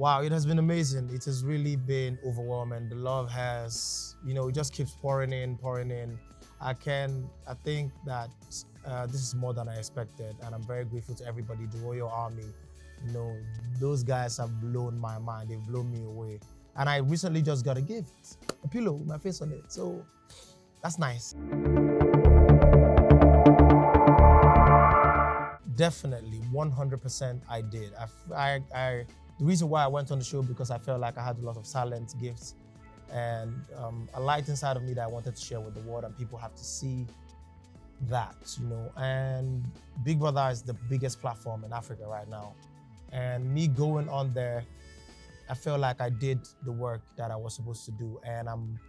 Wow, it has been amazing. It has really been overwhelming. The love has, it just keeps pouring in, pouring in. I think that this is more than I expected, and I'm very grateful to everybody, the Royal Army. Those guys have blown my mind. They've blown me away. And I recently just got a gift, a pillow with my face on it. So that's nice. Definitely, 100% I did. The reason why I went on the show because I felt like I had a lot of talent, gifts, and a light inside of me that I wanted to share with the world, and people have to see that, And Big Brother is the biggest platform in Africa right now. And me going on there, I felt like I did the work that I was supposed to do, and I'm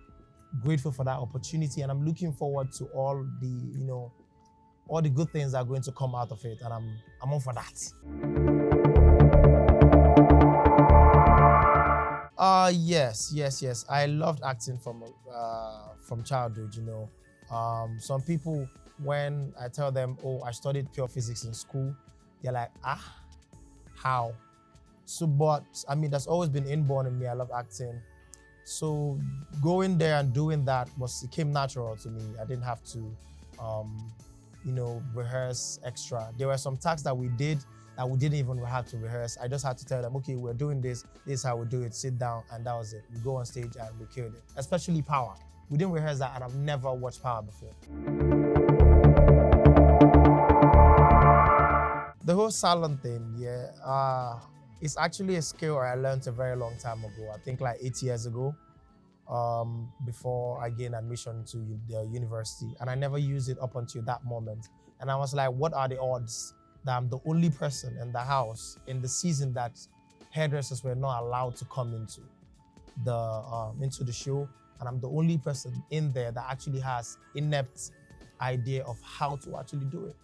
grateful for that opportunity, and I'm looking forward to all the good things that are going to come out of it, and I'm on for that. Yes. I loved acting from childhood, Some people, when I tell them, oh, I studied pure physics in school, they're like, how? So, but I mean, that's always been inborn in me. I love acting. So going there and doing that it came natural to me. I didn't have to, rehearse extra. There were some tasks that we did that we didn't even have to rehearse. I just had to tell them, okay, we're doing this, this is how we do it, sit down, and that was it. We go on stage and we killed it, especially Power. We didn't rehearse that, and I've never watched Power before. The whole salon thing, it's actually a skill I learned a very long time ago. I think like 8 years ago, before I gained admission to the university. And I never used it up until that moment. And I was like, what are the odds that I'm the only person in the house in the season that hairdressers were not allowed to come into the show, and I'm the only person in there that actually has inept idea of how to actually do it.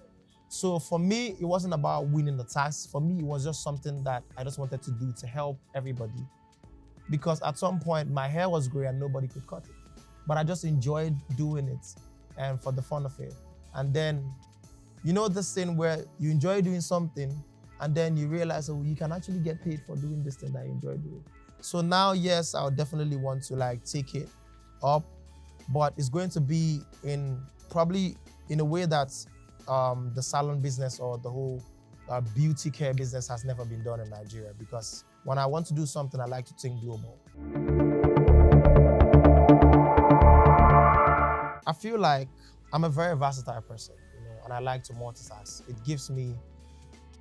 So for me, it wasn't about winning the task. For me, it was just something that I just wanted to do to help everybody. Because at some point, my hair was gray and nobody could cut it. But I just enjoyed doing it and for the fun of it. And then, this thing where you enjoy doing something and then you realize, oh, you can actually get paid for doing this thing that you enjoy doing. So now, yes, I'll definitely want to take it up, but it's going to be probably in a way that the salon business or the whole beauty care business has never been done in Nigeria, because when I want to do something, I like to think global. I feel like I'm a very versatile person, and I like to multitask.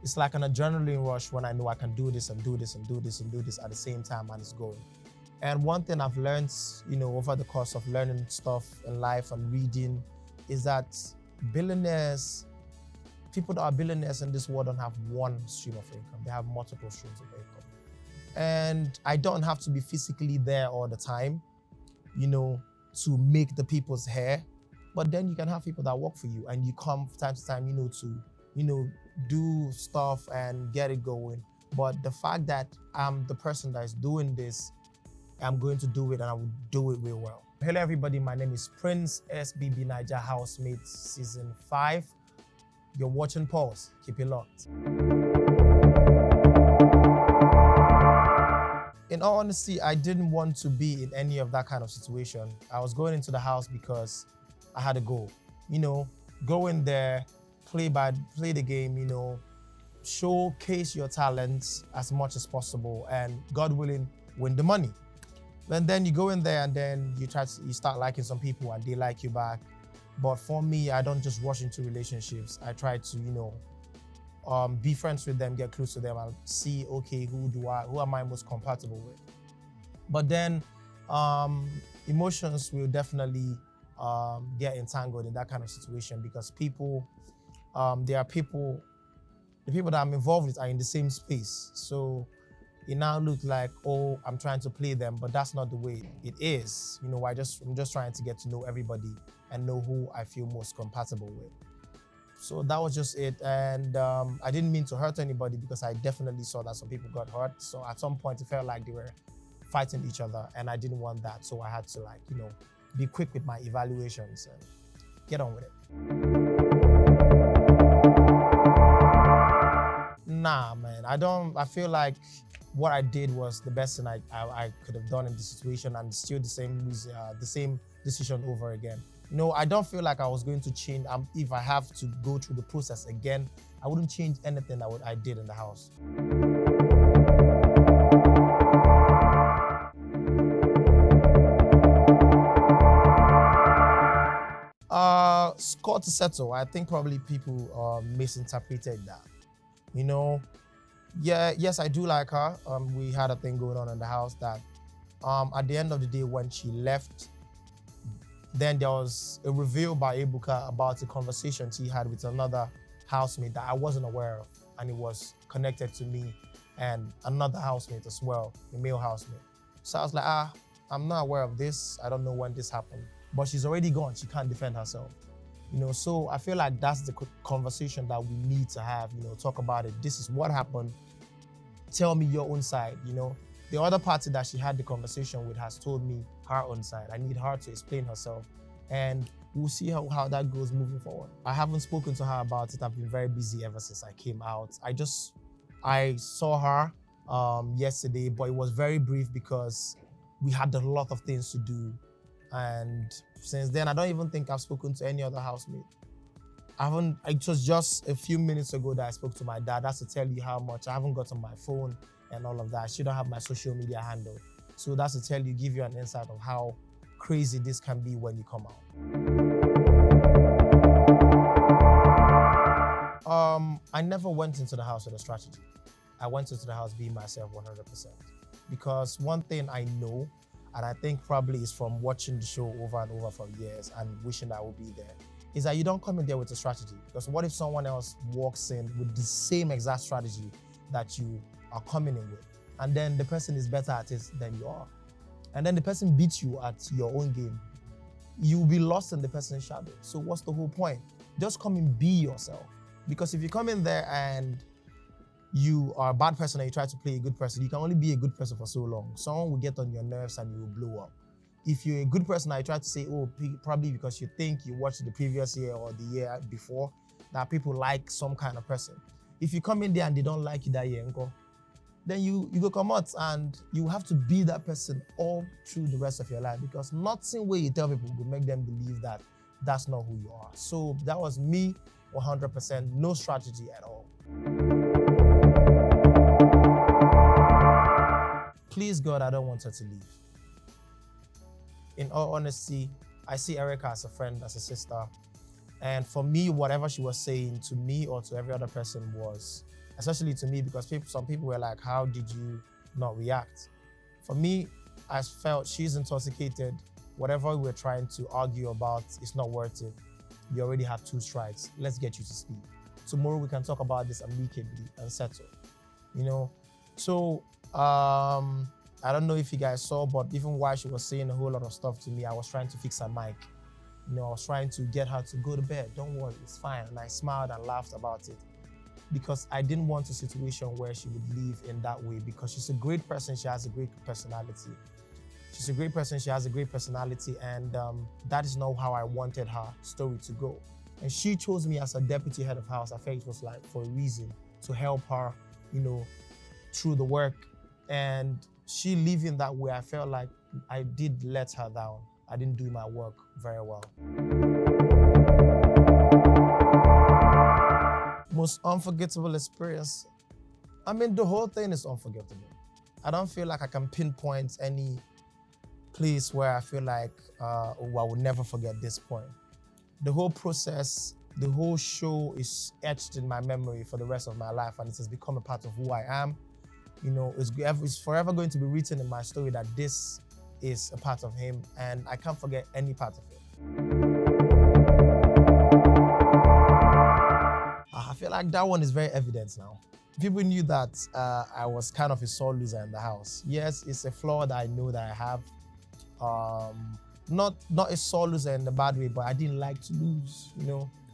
It's like an adrenaline rush when I know I can do this and do this and do this and do this at the same time, and it's going. And one thing I've learned, over the course of learning stuff in life and reading, is that people that are billionaires in this world don't have one stream of income. They have multiple streams of income. And I don't have to be physically there all the time, to make the people's hair. But then you can have people that work for you, and you come from time to time, to, do stuff and get it going. But the fact that I'm the person that is doing this, I'm going to do it, and I will do it real well. Hello everybody, my name is Prince S. BBNaija, housemate, season 5. You're watching Pulse. Keep it locked. In all honesty, I didn't want to be in any of that kind of situation. I was going into the house because I had a goal. Go in there, play the game, showcase your talents as much as possible, and God willing, win the money. And then you go in there and then you start liking some people and they like you back. But for me, I don't just rush into relationships. I try to, be friends with them, get close to them, and see, okay, who am I most compatible with? But then emotions will definitely get entangled in that kind of situation, because the people that I'm involved with are in the same space. So it now looks like, oh, I'm trying to play them, but that's not the way it is. I'm just trying to get to know everybody and know who I feel most compatible with. So that was just it. And I didn't mean to hurt anybody, because I definitely saw that some people got hurt. So at some point it felt like they were fighting each other, and I didn't want that. So I had to be quick with my evaluations and get on with it. Nah, man, I feel like what I did was the best thing I could have done in the situation, and still the same decision over again. I don't feel like I was going to change. If I have to go through the process again, I wouldn't change anything I did in the house. Score to settle. I think probably people misinterpreted that. Yes, I do like her. We had a thing going on in the house that at the end of the day, when she left, then there was a reveal by Ebuka about a conversation she had with another housemate that I wasn't aware of, and it was connected to me and another housemate as well, a male housemate. So I was like, I'm not aware of this. I don't know when this happened. But she's already gone. She can't defend herself. So I feel like that's the conversation that we need to have, talk about it. This is what happened. Tell me your own side, The other party that she had the conversation with has told me her own side. I need her to explain herself, and we'll see how that goes moving forward. I haven't spoken to her about it. I've been very busy ever since I came out. I saw her yesterday, but it was very brief because we had a lot of things to do. And since then, I don't even think I've spoken to any other housemate. It was just a few minutes ago that I spoke to my dad. That's to tell you how much I haven't got on my phone and all of that. She don't have my social media handle. So that's to tell you, give you an insight of how crazy this can be when you come out. I never went into the house with a strategy. I went into the house being myself 100%. Because one thing I know, and I think probably is from watching the show over and over for years and wishing I would be there, is that you don't come in there with a strategy. Because what if someone else walks in with the same exact strategy that you are coming in with, and then the person is better at it than you are, and then the person beats you at your own game? You'll be lost in the person's shadow. So what's the whole point? Just come and be yourself. Because if you come in there and you are a bad person and you try to play a good person, you can only be a good person for so long. Someone will get on your nerves and you will blow up. If you're a good person and you try to say, probably because you think you watched the previous year or the year before, that people like some kind of person. If you come in there and they don't like you that year, then you go come out and you have to be that person all through the rest of your life, because nothing where you tell people will make them believe that that's not who you are. So that was me, 100%, no strategy at all. Please God, I don't want her to leave. In all honesty, I see Erica as a friend, as a sister. And for me, whatever she was saying to me or to every other person was, especially to me, because some people were like, how did you not react? For me, I felt she's intoxicated. Whatever we're trying to argue about is not worth it. You already have 2 strikes. Let's get you to sleep. Tomorrow we can talk about this amicably and settle. So I don't know if you guys saw, but even while she was saying a whole lot of stuff to me, I was trying to fix her mic. I was trying to get her to go to bed. Don't worry, it's fine. And I smiled and laughed about it, because I didn't want a situation where she would leave in that way, because she's a great person. She has a great personality. She's a great person. She has a great personality. And that is not how I wanted her story to go. And she chose me as a deputy head of house. I felt it was like for a reason, to help her, through the work. And she leaving that way, I felt like I did let her down. I didn't do my work very well. Most unforgettable experience. The whole thing is unforgettable. I don't feel like I can pinpoint any place where I feel like, I will never forget this point. The whole process, the whole show is etched in my memory for the rest of my life, and it has become a part of who I am. It's forever going to be written in my story that this is a part of him, and I can't forget any part of it. I feel like that one is very evident now. People knew that I was kind of a sore loser in the house. Yes, it's a flaw that I know that I have. Not a sore loser in the bad way, but I didn't like to lose.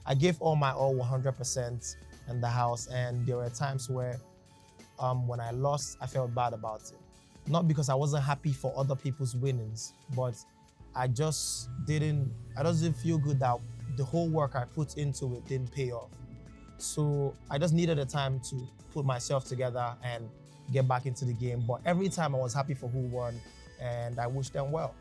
I gave all my all 100% in the house, and there were times where when I lost, I felt bad about it. Not because I wasn't happy for other people's winnings, but I just didn't feel good that the whole work I put into it didn't pay off. So I just needed a time to put myself together and get back into the game. But every time I was happy for who won, and I wish them well.